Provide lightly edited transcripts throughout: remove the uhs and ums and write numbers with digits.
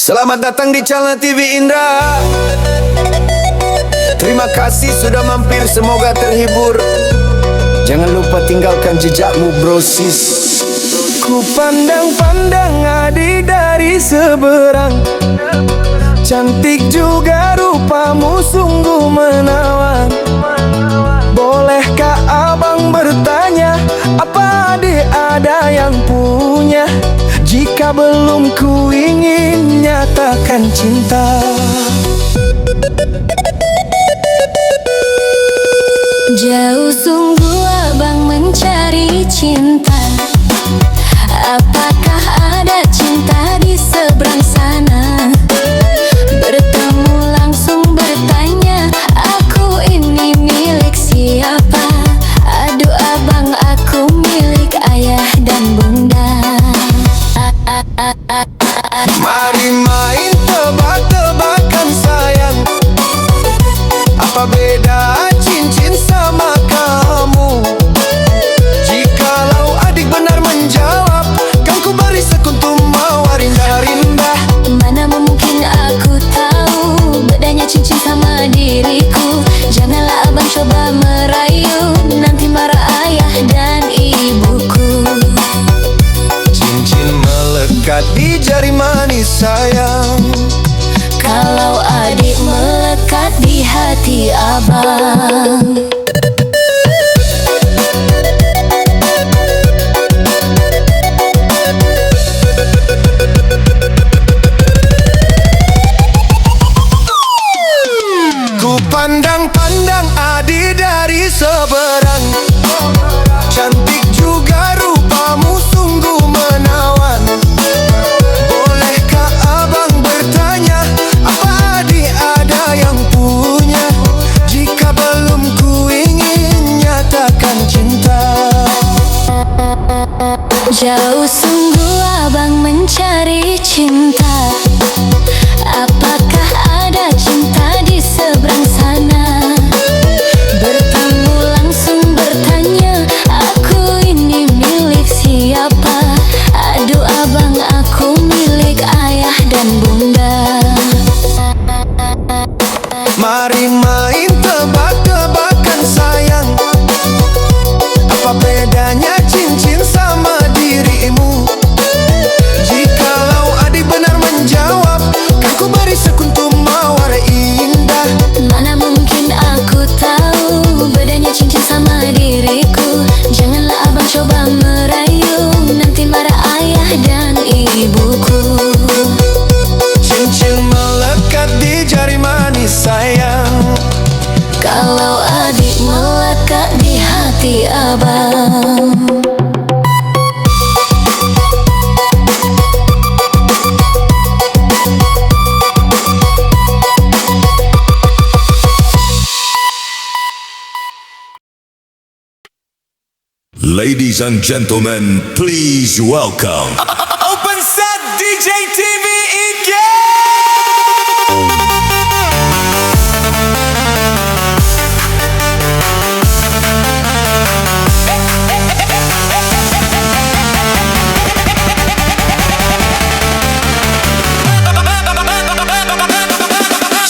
Selamat datang di channel TV Indra. Terima kasih sudah mampir, semoga terhibur. Jangan lupa tinggalkan jejakmu bro sis. Ku pandang-pandang adik dari seberang, cantik juga rupamu sungguh menawan. Bolehkah abang bertanya, apa adik ada yang punya? Jika belum, ku ingin nyatakan cinta. Jauh sungguh abang mencari cinta. Apakah ada cinta di seberang sana? Bertemu langsung bertanya, aku ini milik siapa? Aduh abang, aku milik ayah dan bunda. Mari main tebak-tebakan sayang, apa beda cincin sama kamu? Jikalau adik benar menjawab, kan ku beri sekuntum mawar indah-indah. Mana mungkin aku tahu bedanya cincin sama diriku. Janganlah abang coba merayu, nanti marah ayah dan ibuku. Cincin melekat di jari manis sayang, Kalau adik melekat di hati abang. ku pandang-pandang adik dari seberang, cantik juga rupamu sungguh menawan. Bolehkah abang bertanya, apa adik ada yang punya? Jika belum, ku ingin nyatakan cinta. Jauh sungguh abang mencari cinta. Apakah ada cinta di seberang sana? Bertemu langsung bertanya, aku ini milik siapa? Aduh abang, aku milik ayah dan bunda. Mari main tebak-tebakan sayang, apa bedanya cincin sama dirimu? Jikalau adik benar menjawab, kan ku beri sekuntum mawar indah. Mana mungkin aku tahu bedanya cincin sama diriku. Janganlah abang coba merayu, nanti marah ayah dan ibuku. Cincin melekat di jari manis sayang, Kalau adik melekat di hati abang. Ladies and gentlemen, please welcome Open Set DJ TV Ike.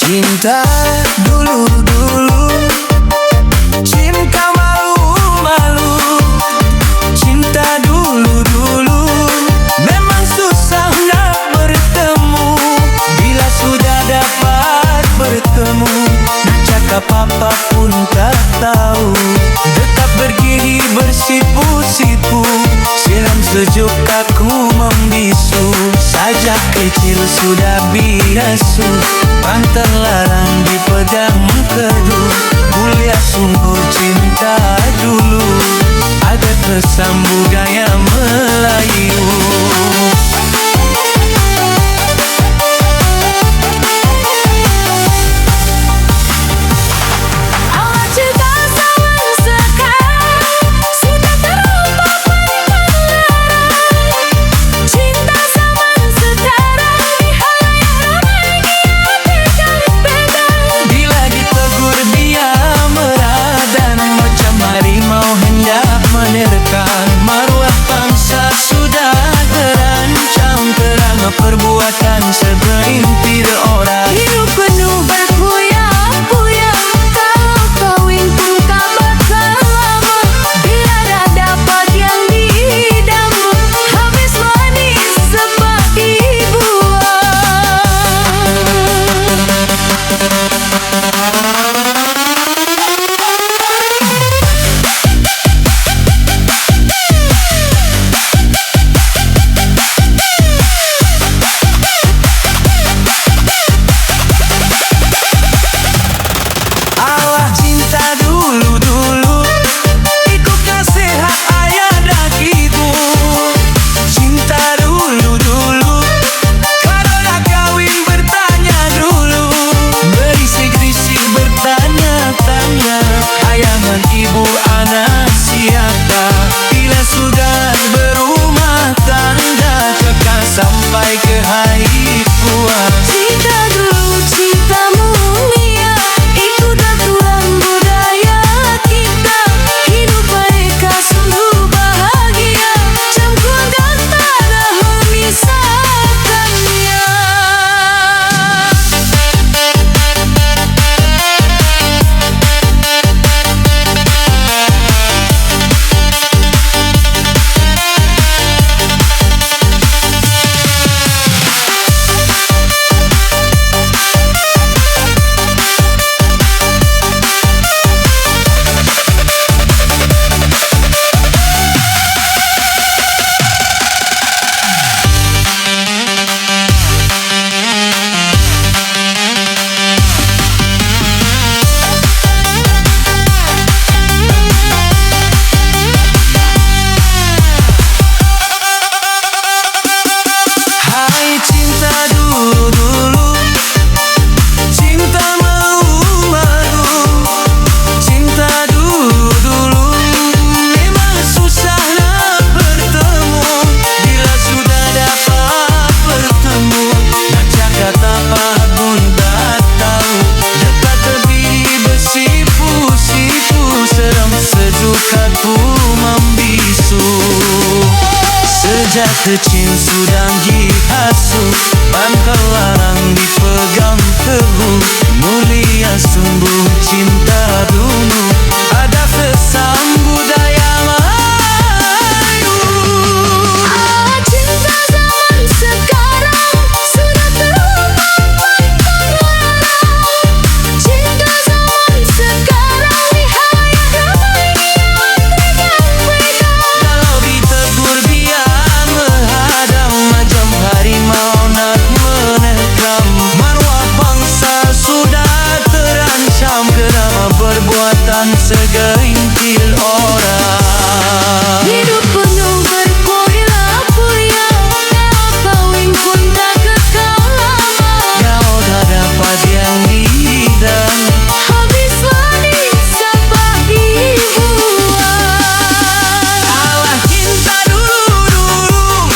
Cinta dulu-dulu, cinta malu-malu. Cinta dulu-dulu memang susah nak bertemu. Bila sudah dapat bertemu, nak cakap apapun tak tahu. Tetap bergigi bersipu-sipu, siram sejuk aku membisu. Sajak kecil sudah biasu, pantai larang di pedang teduh. Mulia sungguh cinta dulu, ada kesan budaya Melayu. Awal cinta zaman sekarang sudah terlupa pandang. Cinta zaman sekarang di halayak ramai dia pegang-pegang. Bila ditegur dia meradan, macam harimau hendak menerkam. Maruah bangsa sudah terang. kecil sudah dihasut, pangkal larang dipegang teguh. Mulia sungguh cinta dulu, ada pesan budaya Melayu. Cinta zaman sekarang sudah terlampau terlarang. Cinta zaman sekarang nihaya damai pegang-pegang. Kalau ditegur biang menghadang, macam harimau nak menekam. Marwah bangsa sudah terancam karena perbuatan segelintir orang. Hidup penuh berpoya-poya, kawin pun tak kekal lama. Kau tak dapat yang diidam, Habislah disabak dibuang. alah cinta dulu-dulu,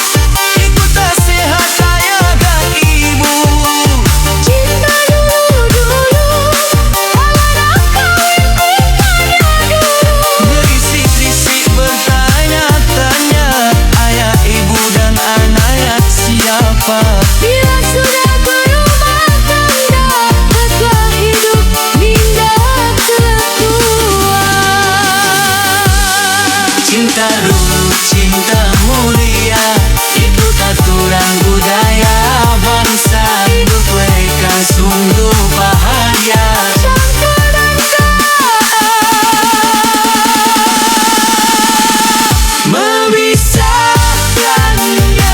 ikut nasihat ayah dan ibu. Cinta dulu-dulu, kalau nak kawin nikahnya dulu. Berisik-risik bertanya-tanya, ayah, ibu dan anak siapa? Bila sudah berumah tangga, tetap hidup hingga tua. Cinta dulu, cinta mulia, ikut aturan budaya bangsa. Hidup mereka sungguh bahagia. Cangkul dan Memisahkannya.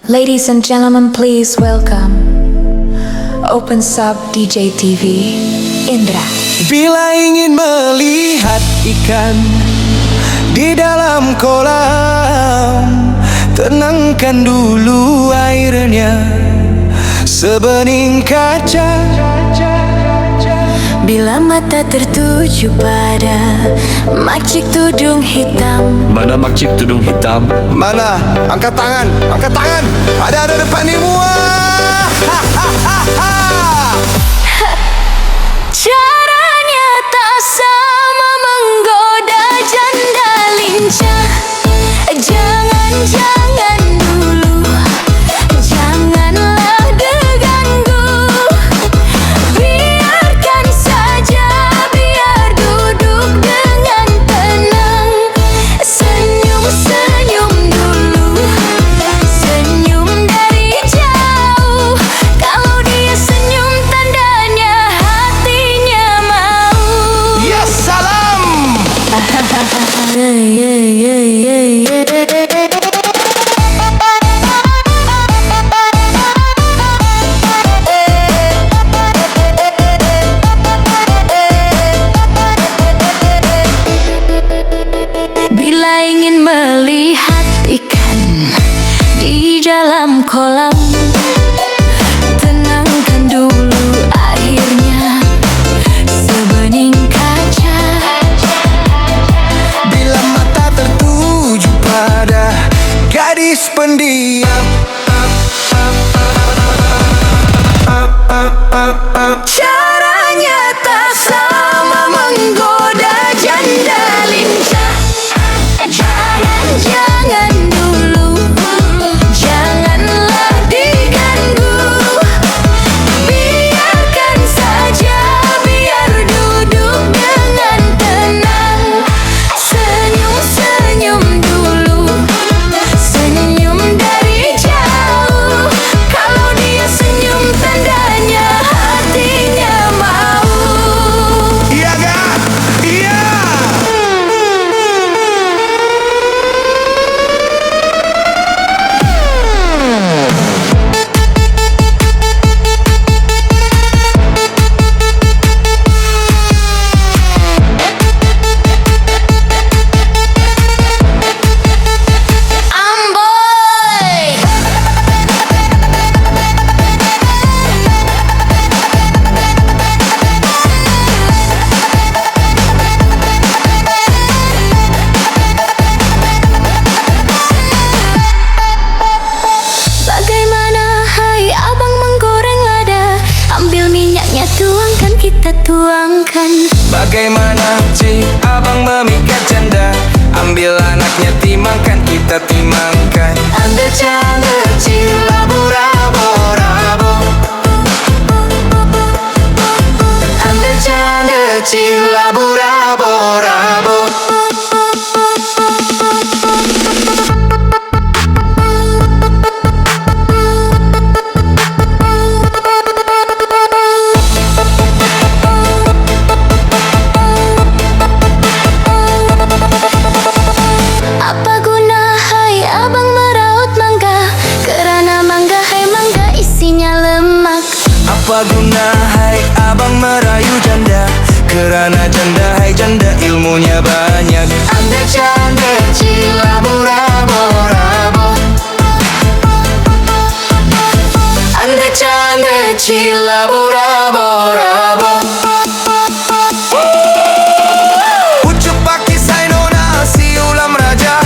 Ladies and gentlemen, please welcome Open Sub DJ TV Indra. Bila ingin melihat ikan di dalam kolam, tenangkan dulu airnya sebening kaca. Bila mata tertuju pada makcik tudung hitam, Mana makcik tudung hitam? Mana? Angkat tangan, angkat tangan. Ada depan ibu. caranya tak sama menggoda janda lincah. Jangan-jangan dulu, janganlah diganggu. Biarkan saja, biar duduk dengan tenang. Senyum-senyum dulu, senyum dari jauh. Kalau dia senyum tandanya hatinya mau. Yes, salam. Bila ingin melihat ikan di dalam kolam, tenangkan dulu airnya sebening kaca. Bila mata tertuju pada gadis pendiam, Caranya tak sama menggoda janda lincah. Jangan-jangan dulu, janganlah diganggu. Biarkan saja, biar duduk dengan tenang. Senyum-senyum dulu, senyum dari jauh. Kalau dia senyum tandanya hatinya tuangkan. Bagaimana cik abang memikat janda? Ambil anaknya timangkan, kita timangkan. Anda jangan cilabu rabo rabo. Anda jangan cilabu rabo rabo. Apa guna hai abang meraut mangga? Kerana mangga hai mangga isinya lemak. Apa guna hai abang merayu janda? Kerana janda hai janda ilmunya banyak. Anda jangan cilabu rabo rabo. Anda jangan cilabu rabo rabo. Ucup pakis hai nona si ulam raja.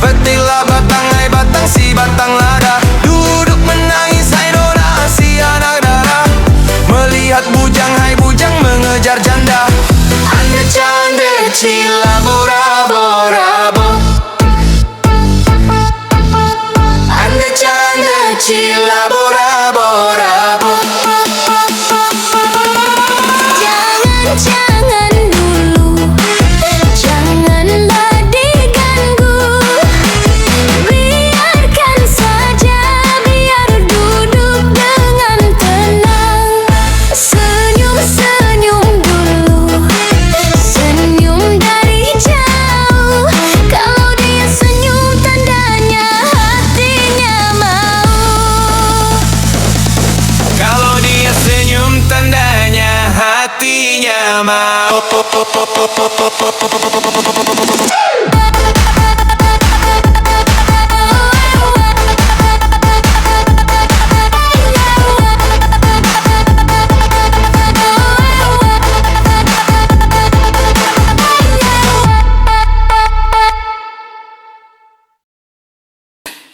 Petilah batang hai batang si batang lada. Duduk menangis hai nona si anak dara. Melihat bujang hai bujang mengejar janda. Anda jangan cilabu rabo rabo. Anda jangan cilabu rabo rabo. Jangan dulu, janganlah diganggu. Biarkan saja, biar duduk dengan tenang. Senyum-senyum dulu, senyum dari jauh. Kalau dia senyum tandanya hatinya mau. Kalau dia senyum tandanya hatinya mau.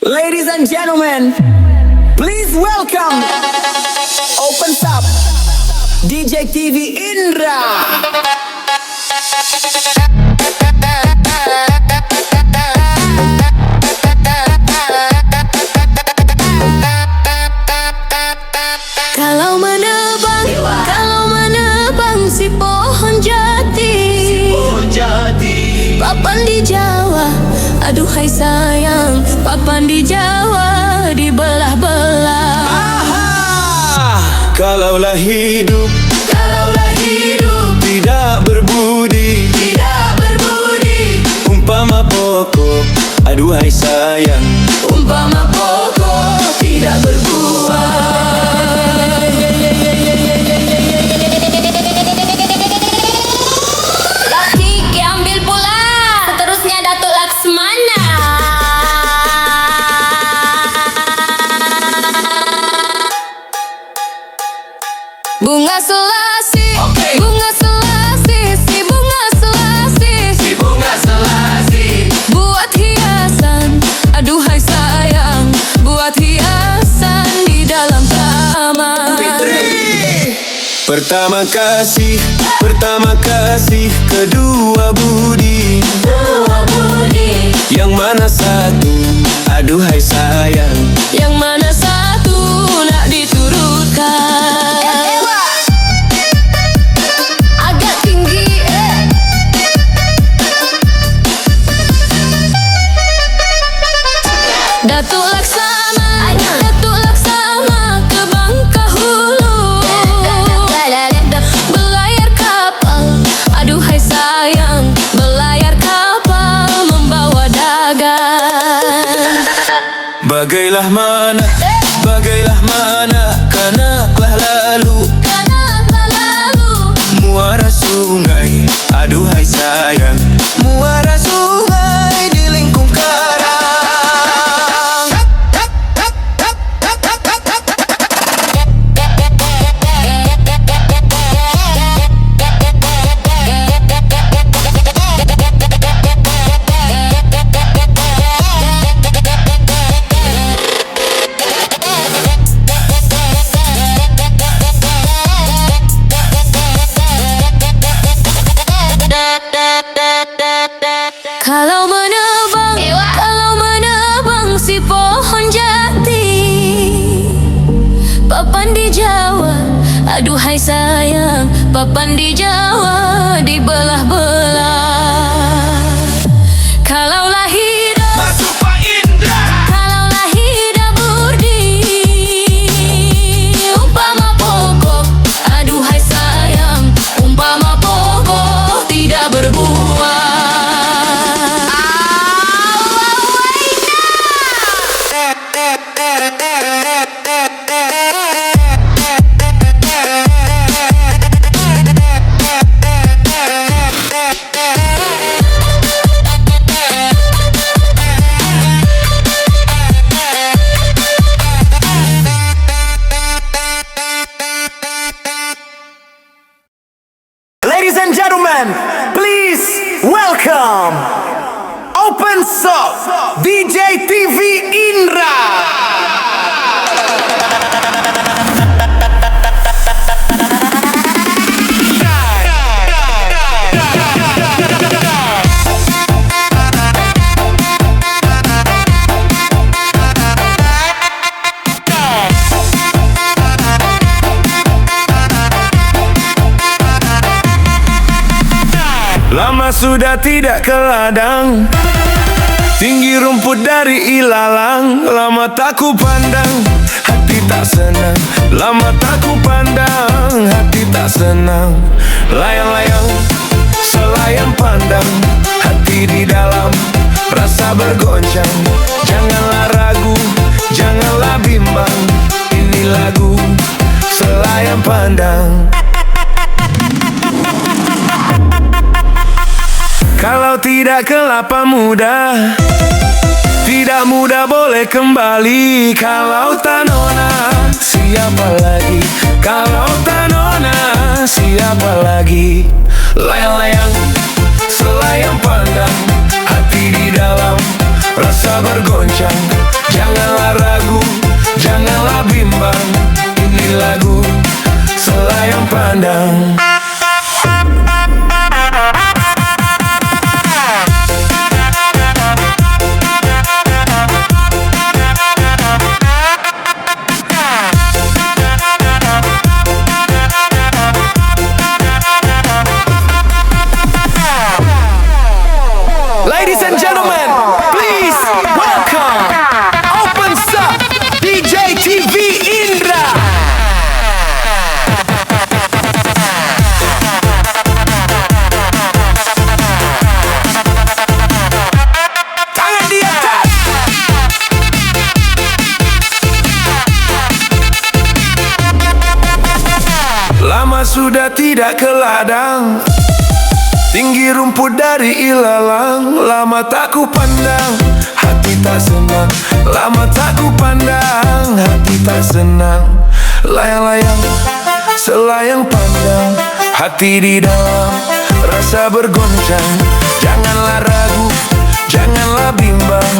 Ladies and gentlemen, please welcome Open Sub DJ TV Indra. Kalau menebang si pohon jati, papan di Jawa, aduhai sayang, papan di Jawa dibelah-belah. Kalaulah hidup tidak berbudi, umpama pokok, aduhai sayang, Umpama pokok tidak berbuah. Laki ambil pula, seterusnya Datuk Laksmana. Bunga selasi, bunga selasi, si bunga selasi, buat hiasan, aduhai sayang, buat hiasan di dalam taman. Pertama kasih, kedua budi, yang mana satu, aduhai sayang, Yang mana satu nak diturutkan? Agak tinggi, Datuk Laksana, ke Bangkahulu. Belayar kapal, aduhai sayang, belayar kapal membawa dagang. bagailah mana, kanaklah lalu, muara sungai, aduhai sayang, muara sungai di lingkung karang. papan di Jawa. Aduhai sayang, papan di Jawa dibelah-belah. Kalaulah hidup Masuk Pak Indra. Kalaulah hidup burdi umpama pokok, aduhai sayang, umpama pokok tidak berbuah. Ladies and gentlemen, please welcome Open Soft DJ TV Indra. Lama sudah tidak ke ladang, tinggi rumput dari ilalang. Lama tak ku pandang, hati tak senang. Lama tak ku pandang, hati tak senang. Layang-layang, selayang pandang, hati di dalam rasa bergoncang. Janganlah ragu, janganlah bimbang, ini lagu selayang pandang. Kalau tidak kelapa muda, tidak muda boleh kembali. Kalau tak nona, siapa lagi? Kalau tak nona, siapa lagi? Layang-layang, selayang pandang, hati di dalam rasa bergoncang. Janganlah ragu, janganlah bimbang, ini lagu selayang pandang. Ladies and gentlemen, please welcome Open Soft DJ TV Indra. Tangan di atas. Lama sudah tidak ke ladang, tinggi rumput dari ilalang. Lama tak ku pandang, hati tak senang. Lama tak ku pandang, hati tak senang. Layang-layang, selayang pandang, hati di dalam rasa bergoncang. Janganlah ragu, janganlah bimbang,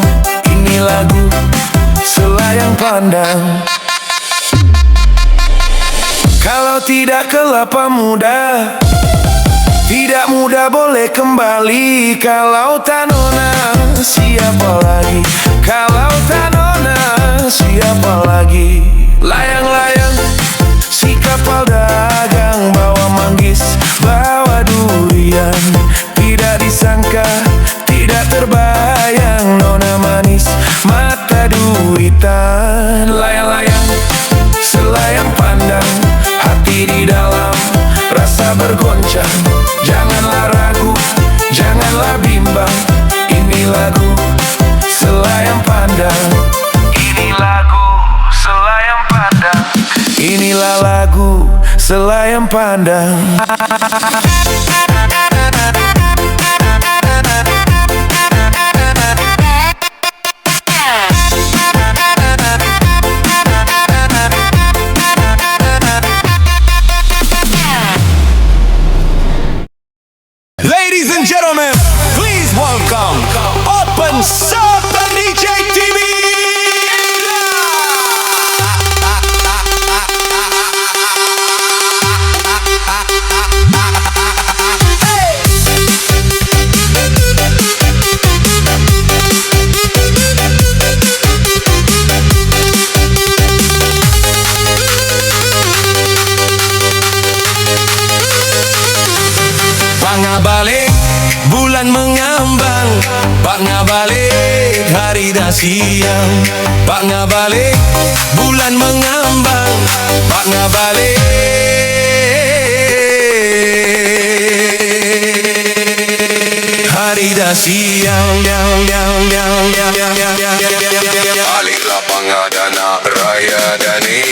ini lagu selayang pandang. Kalau tidak kelapa muda, tidak muda boleh kembali. Kalau tak nona, siapa lagi? Kalau tak nona, siapa lagi? Layang-layang, si kapal dagang, bawa manggis, bawa durian. Tidak disangka, tidak terbayang, nona manis, mata duitan. Layang-layang, selayang pandang, hati di dalam rasa bergoncang. Janganlah ragu, janganlah bimbang, ini lagu selayang pandang. Ini lagu selayang pandang. Inilah lagu selayang pandang. Ladies and gentlemen, please welcome Open Soft DJ TV. bulan mengambang, Pak ngabalik hari dah siang. Pak ngabalik bulan mengambang, Pak ngabalik hari dah siang. Alihlah pangadana raya dani.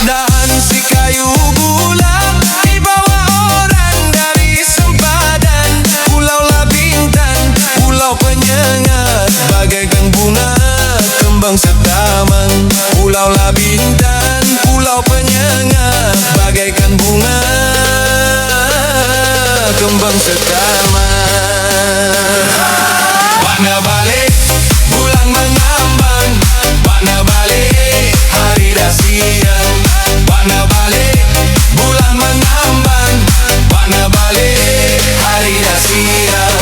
Dahan si kayu bulan dibawa orang dari sempadan. Pulau Labintan, pulau penyengat, bagaikan bunga kembang setaman. Pulau Labintan, pulau penyengat, bagaikan bunga kembang setaman. Warna balik bulan mengambang, warna balik hari dah siang. Warna balik bulan mengambang, warna balik hari dah siang.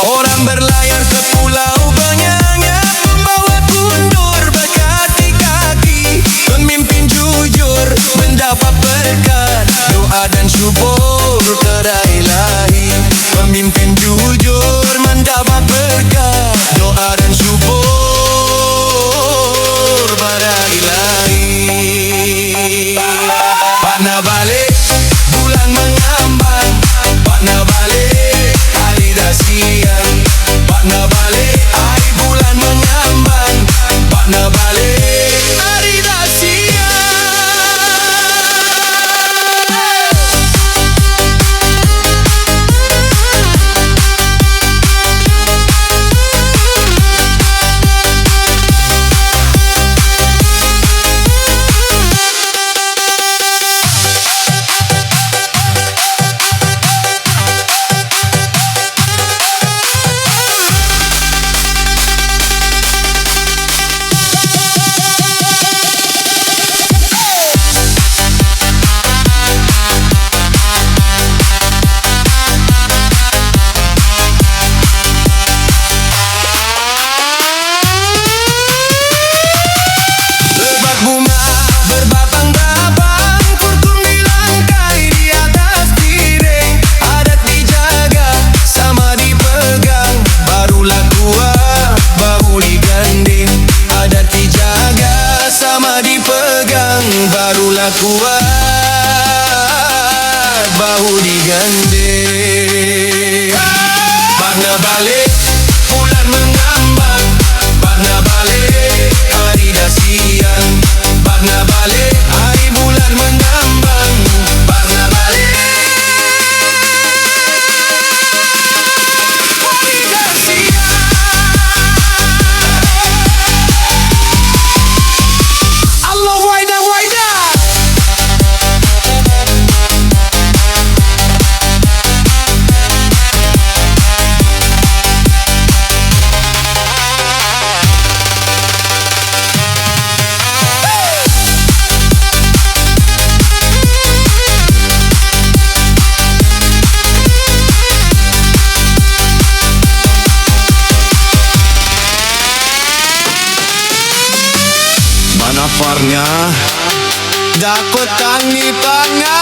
Orang berlayar ke pulau penyengat, membawa kundur berkaki-kaki. Pemimpin jujur mendapat berkat, doa dan syukur kepada Ilahi. Pemimpin jujur mendapat berkat, doa dan syukur pada Ilahi. Warna balik bulan mengambang, warna balik hari dah siang. Warna balik hari bulan mengambang, warna balik hari dah siang. Lebat bunga berbatang-batang, kurkum dilangkai di atas piring. Adat dijaga, sama dipegang, barulah kuat bahu diganding. Adat dijaga, sama dipegang, barulah kuat bahu diganding. Warna balik bulan mengambang, warna balik hari dah siang. Warna balik hari bulan mengambang, warna balik hari dah siang. Allah waidah waidah. Mana farnya dakot tangi tanga.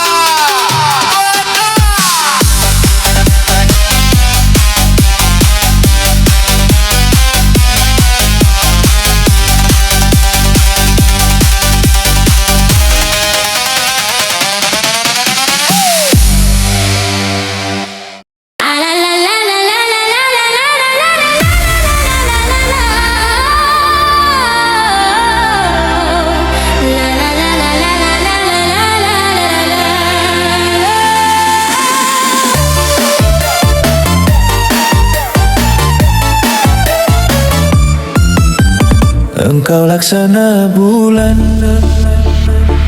Engkau laksana bulan,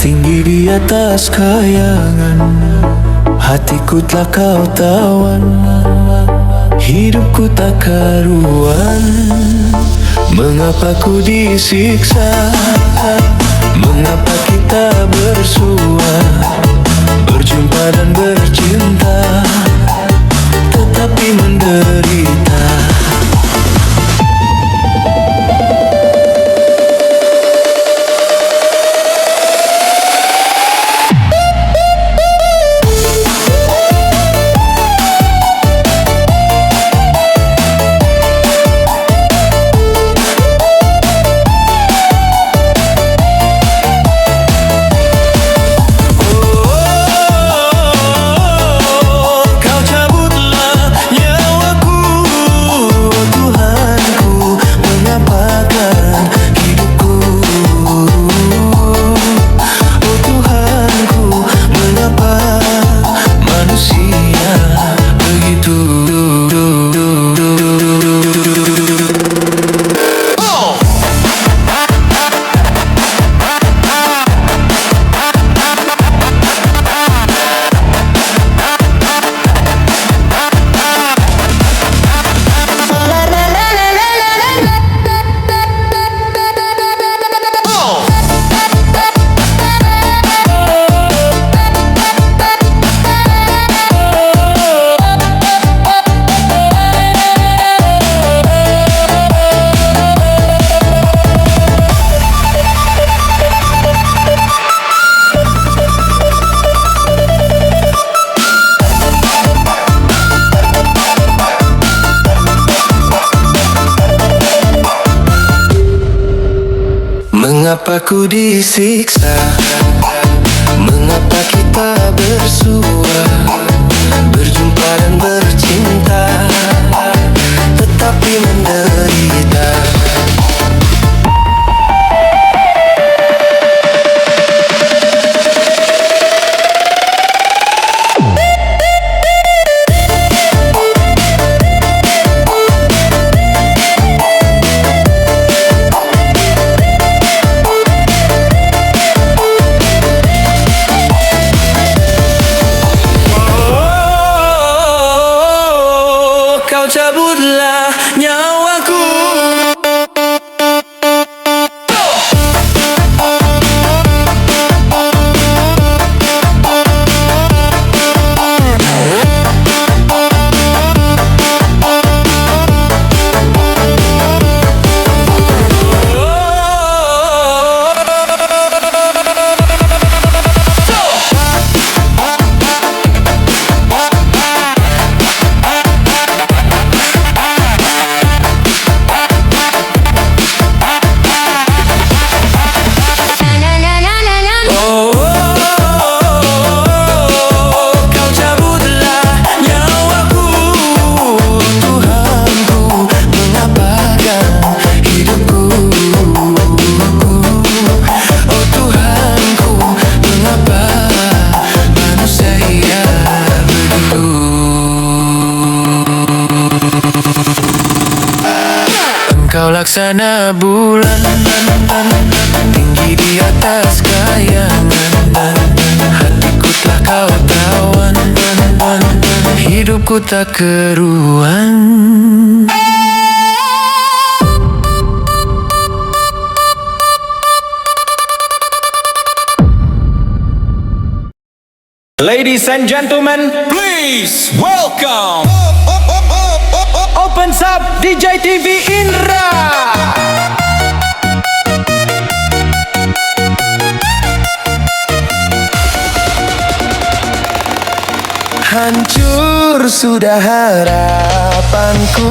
tinggi di atas kayangan. Hatiku telah kau tawan, hidupku tak karuan. Mengapa ku disiksa, mengapa kita bersua, berjumpa dan bercinta, tetapi menderita. Mengapa ku disiksa? Mengapa kita bersua, berjumpa dan bercinta, tetapi menderita? Kau cabutlah nyawaku. Kau laksana bulan, tinggi di atas kayangan. Hatiku telah kau tawan, hidupku tak keruan. Ladies and gentlemen, Please welcome opens up DJ TV Indra. Hancur sudah harapanku,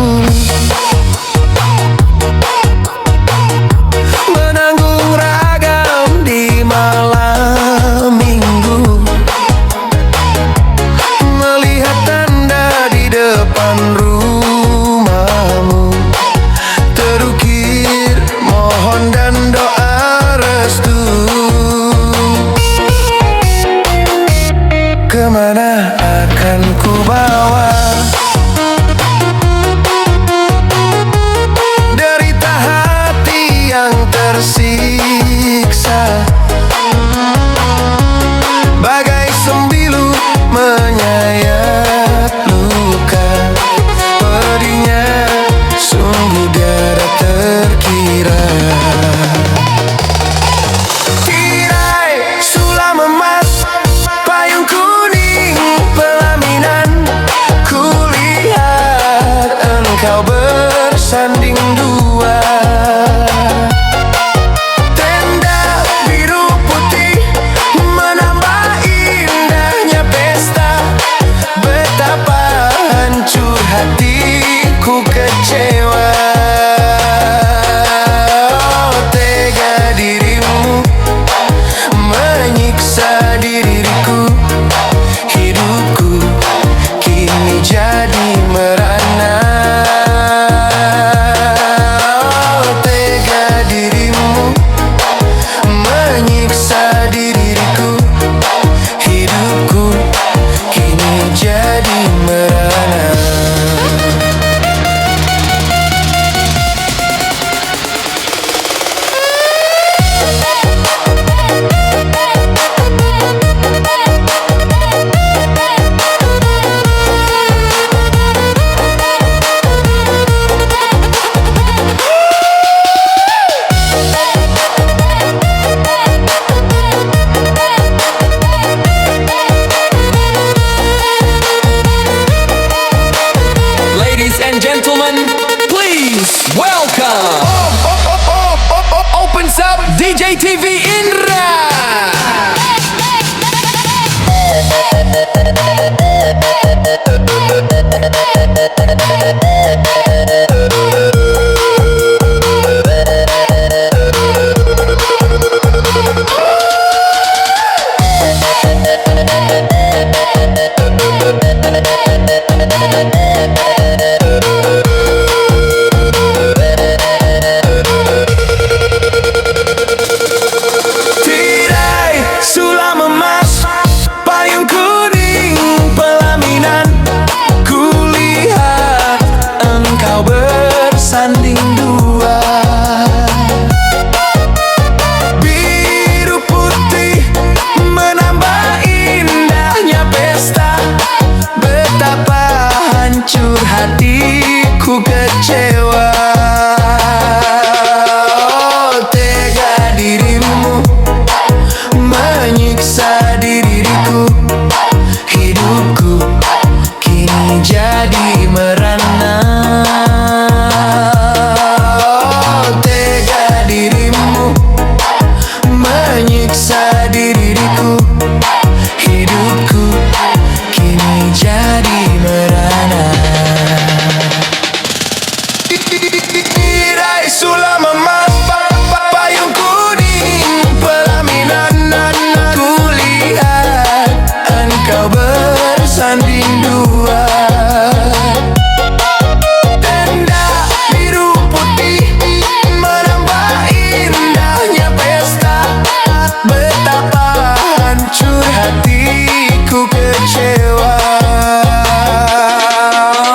menanggung ragam di malam minggu, melihat tanda di depan rumahmu, terukir mohon dan doa restu. Kemana akan ku bawa derita hati yang tersiksa, bagai sembilu menyayat luka, pedihnya sungguh tiada terkira. Tirai sulam emas, payung kuning pelaminan, Tirai sulam emas, payung kuning pelaminan. Kulihat engkau bersanding dua. Biru putih menambah indahnya pesta. Betapa hancur hatiku kecewa. Oh, tega dirimu menyiksa diriku. Hidupku kini jadi merana. Oh, tega dirimu menyiksa diriku. Hidupku kini jadi merana. Tirai sulam emas, payung kuning pelaminan. Kulihat engkau bersanding dua. Tenda biru putih menambah indahnya pesta. Betapa hancur hatiku kecewa.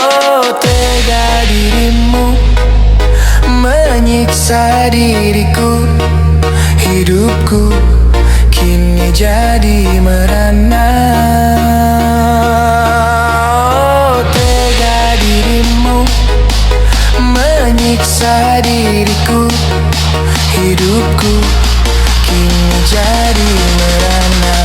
Oh, tega dirimu menyiksa diriku. Hidupku kini jadi merana. Oh, tega dirimu menyiksa diriku. Hidupku kini jadi merana.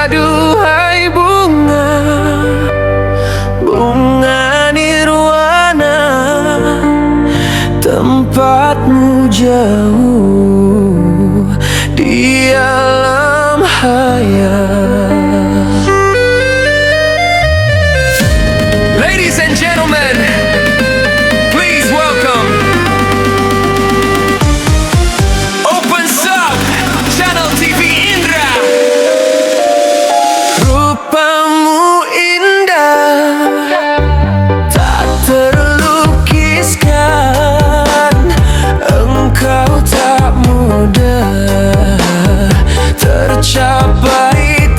Aduhai bunga, bunga nirwana, tempatmu jauh di alam hayal. Ladies and gentlemen, please welcome Open Sub Channel TV Indra. Rupamu indah, tak terlukiskan. Engkau tak mudah tercapai.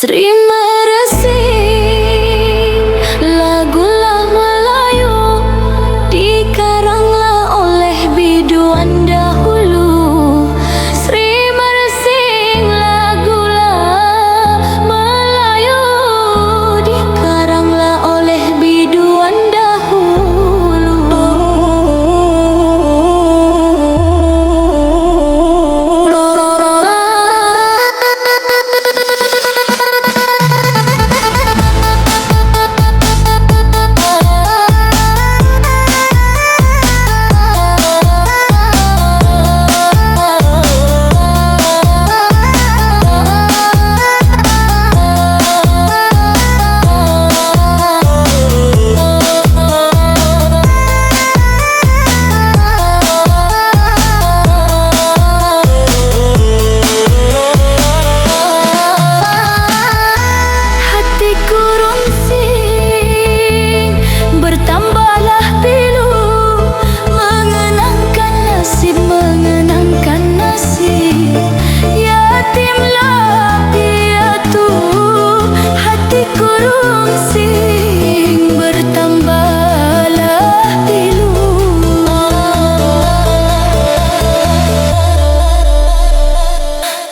Sri meresing lagulah Melayu, dikaranglah oleh biduan dahulu. Sri meresing lagulah Melayu, dikaranglah oleh biduan dahulu. Hatiku rungsing, bertambahlah pilu, mengenangkan nasib, mengenangkan nasib. Yatimlah piatu, hatiku rungsing, bertambahlah pilu.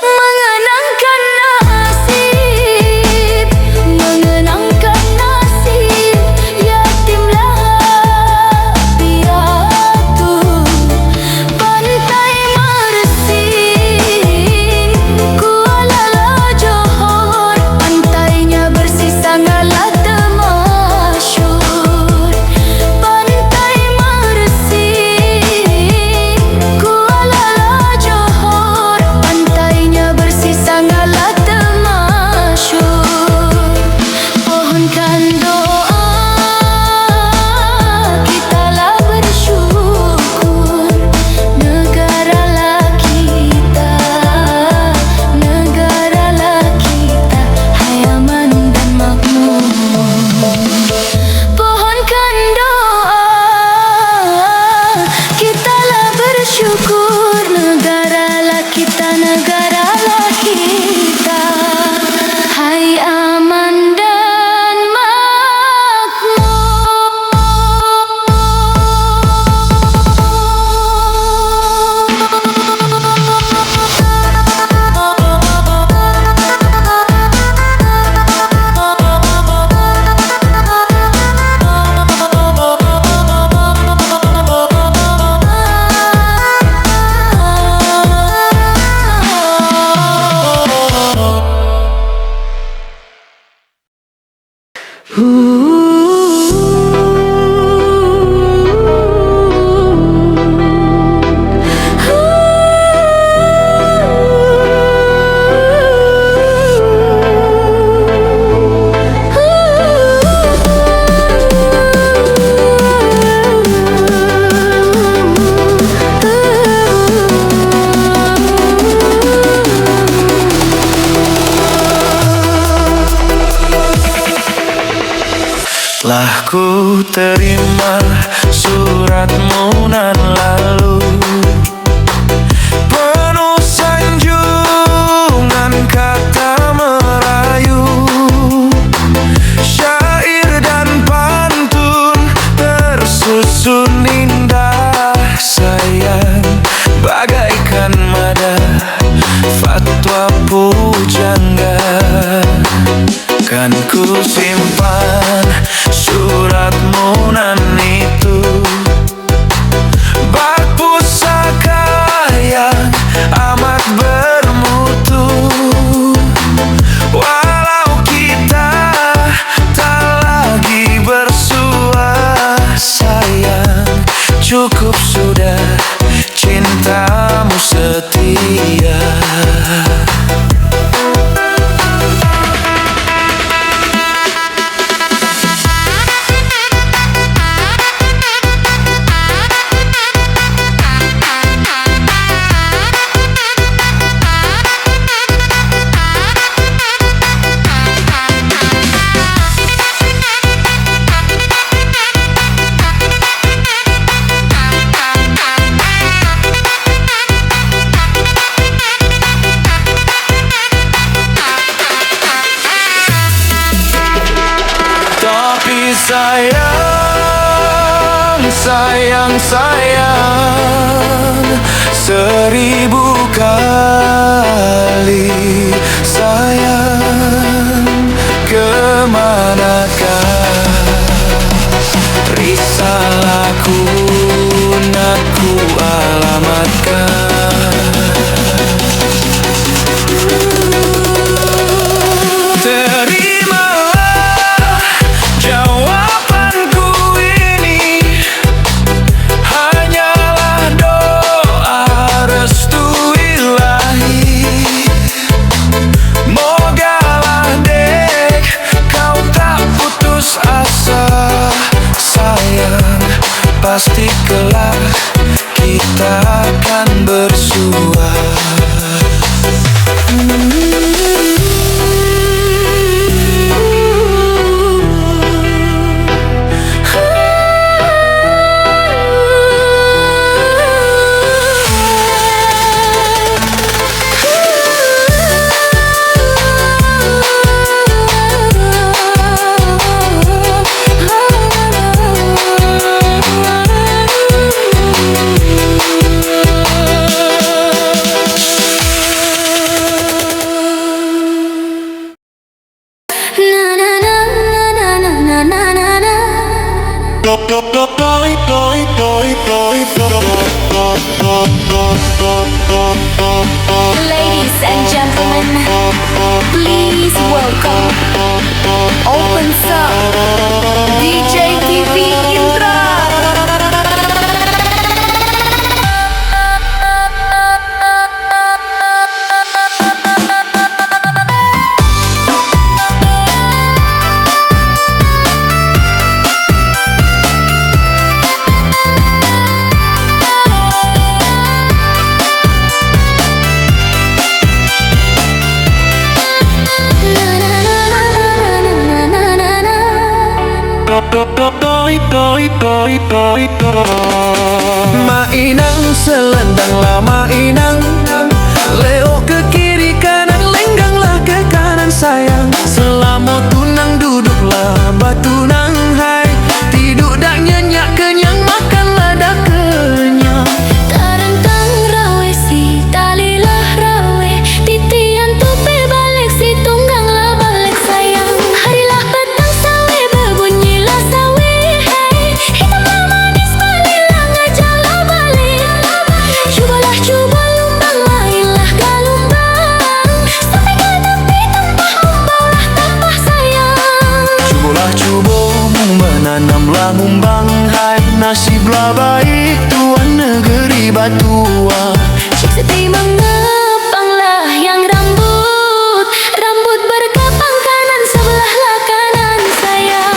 Mengenangkan nasib, mengenangkan nasib. Yatimlah piatu, pantai Mersing, Kuala Johor, pantainya bersih sangatlah termasyhur. Pantai Mersing, Kuala Johor, pantainya bersih sangatlah termasyhur. Pohonkan doa, kitalah bersyukur. Negaralah kita, negaralah kita, hai aman dan makmur. Pohonkan doa, kitalah bersyukur. Negaralah kita, negaralah kita, hai aman dan Telah ku terima suratmu nan lalu, penuh sanjungan kata merayu, syair dan pantun tersusun indah sayang, bagaikan mada fatwa pujangga. Kan ku simpan suratmu nan itu, bak pusaka Sayang, sayang, sayang, 1000 kali sayang, kemanakah risalahku nak ku alamatkan. Terimalah jawabanku ini, hanyalah doa restu ilahi. Mogalah dek kau tak putus asa, sayang, pasti kelak kita akan bersua. Ladies and gentlemen, please welcome Open Sub DJ TV Indra. Mainang selendang lah mainang, leo ke kiri kanan, lengganglah ke kanan sayang. Selama tunang duduklah batu nang hai, tidur dak nyenyak kenyang, makanlah dak kenyang. Tarentang rawe si talilah rawe, titian tupe balik si tungganglah balik sayang. Harilah petang sawe berbunyilah sawe, hey, hitamlah manis balilah ngajarlah balik. Cubalah cuba lumbang mainlah galumbang, sampai ke tepi tempah umbaulah tempah sayang. Cubolah cubo menanamlah mumbang hai, nasiblah baik tuan negeri Batua. Cik Siti mengepanglah yang rambut, rambut berkepang kanan sebelahlah kanan sayang.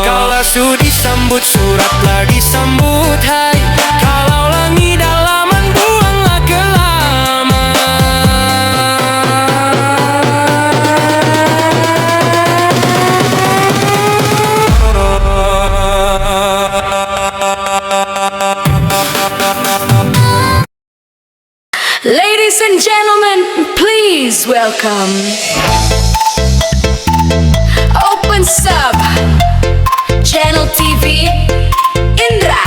Kalau sudi sambut suratlah disambut hai, kalau langi dalaman buanglah ke laman. Ladies and gentlemen, please welcome Open Sub Channel TV Indra.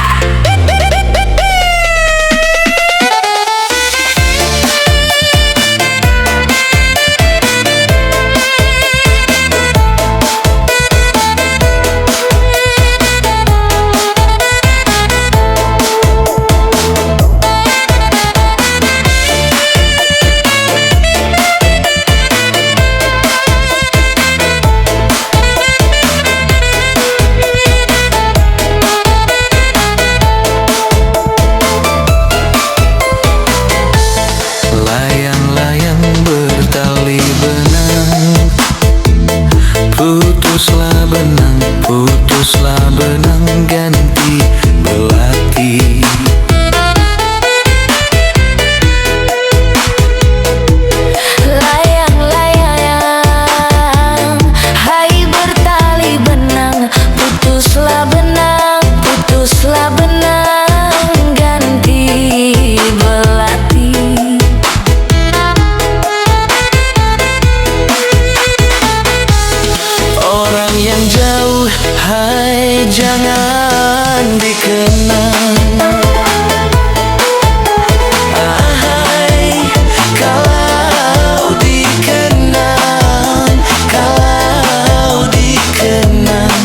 Hai, jangan dikenang. Hai, kalau dikenang, kalau dikenang,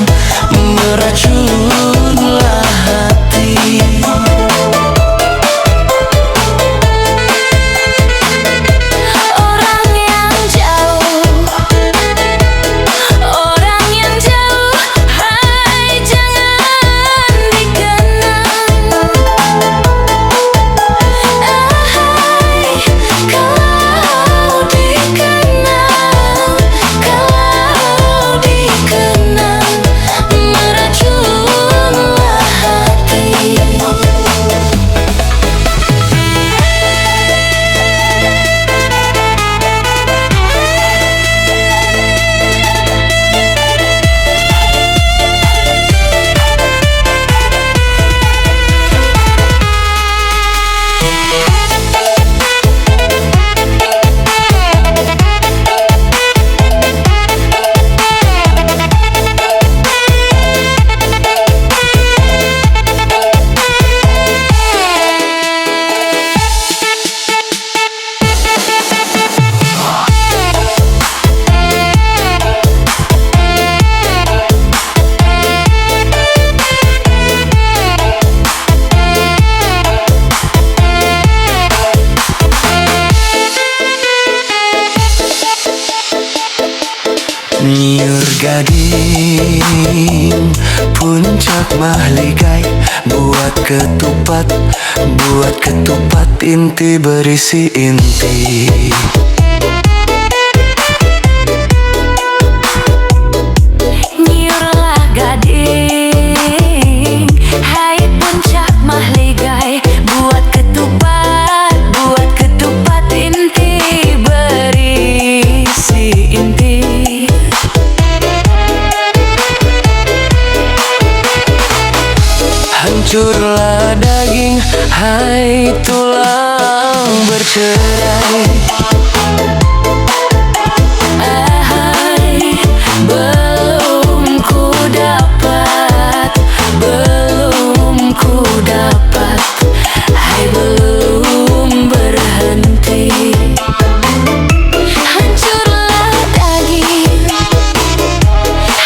meracunlah hati. Orang yang jauh, orang yang jauh, hai jangan dikenang. Hai, kalau dikenang, kalau dikenang, meracunlah hati. Nyur gading, puncak mahligai, buat ketupat inti berisi inti. Nyurlah gading, hai puncak mahligai, buat ketupat inti berisi inti. Hancurlah daging, hai tulang bercerai. Hai, belum ku dapat, belum ku dapat, hai belum berhenti. Hancurlah daging,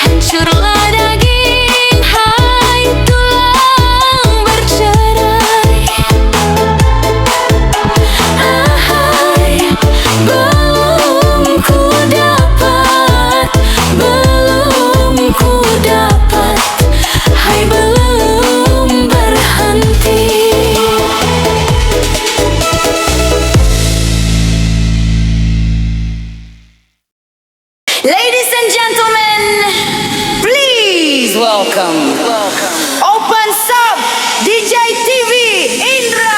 hancurlah daging, hai tulang bercerai. Hai, belum ku dapat, belum ku dapat, hai belum berhenti. Ladies and gentlemen, please welcome Open Sub DJ TV Indra.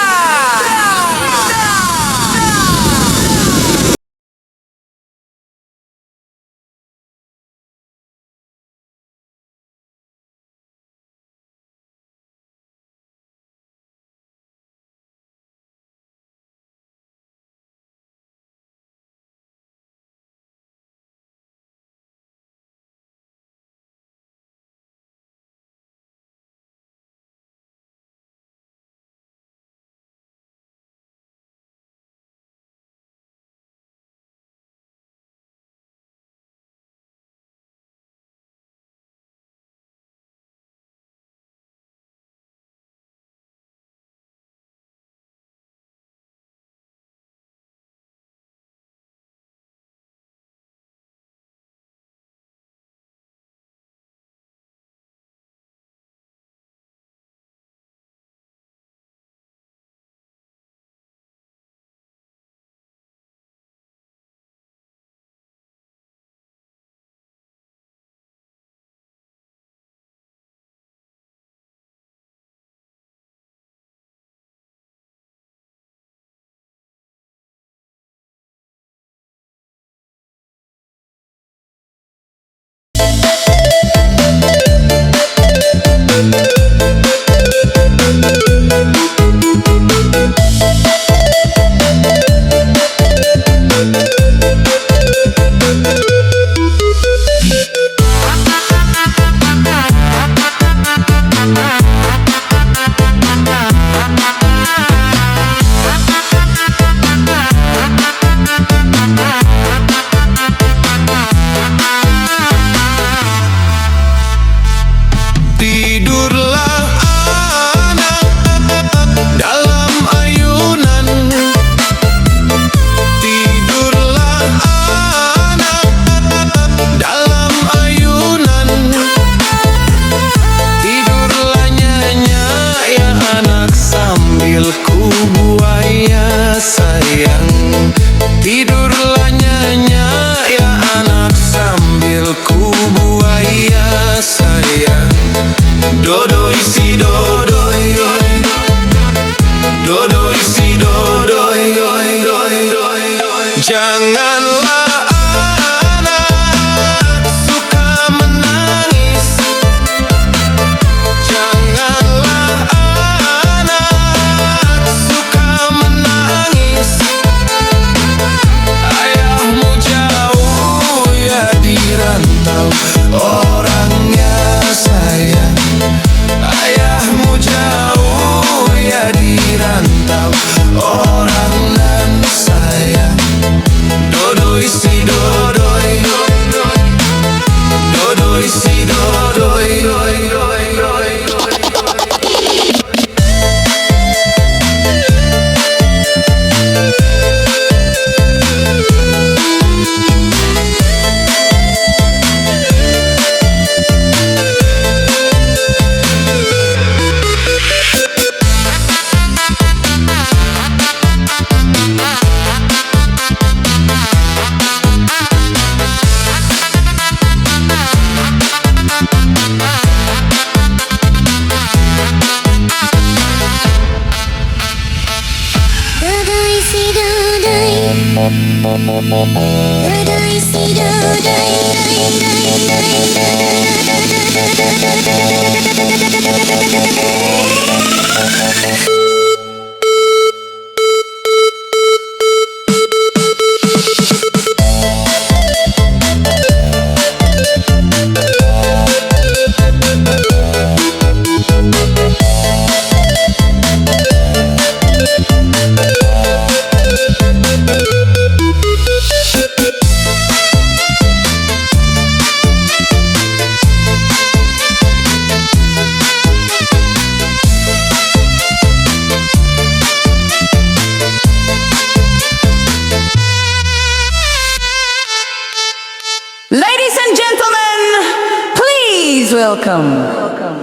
Ladies and gentlemen, please welcome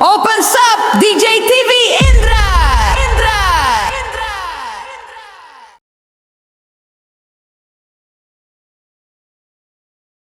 Opens Up DJ TV Indra.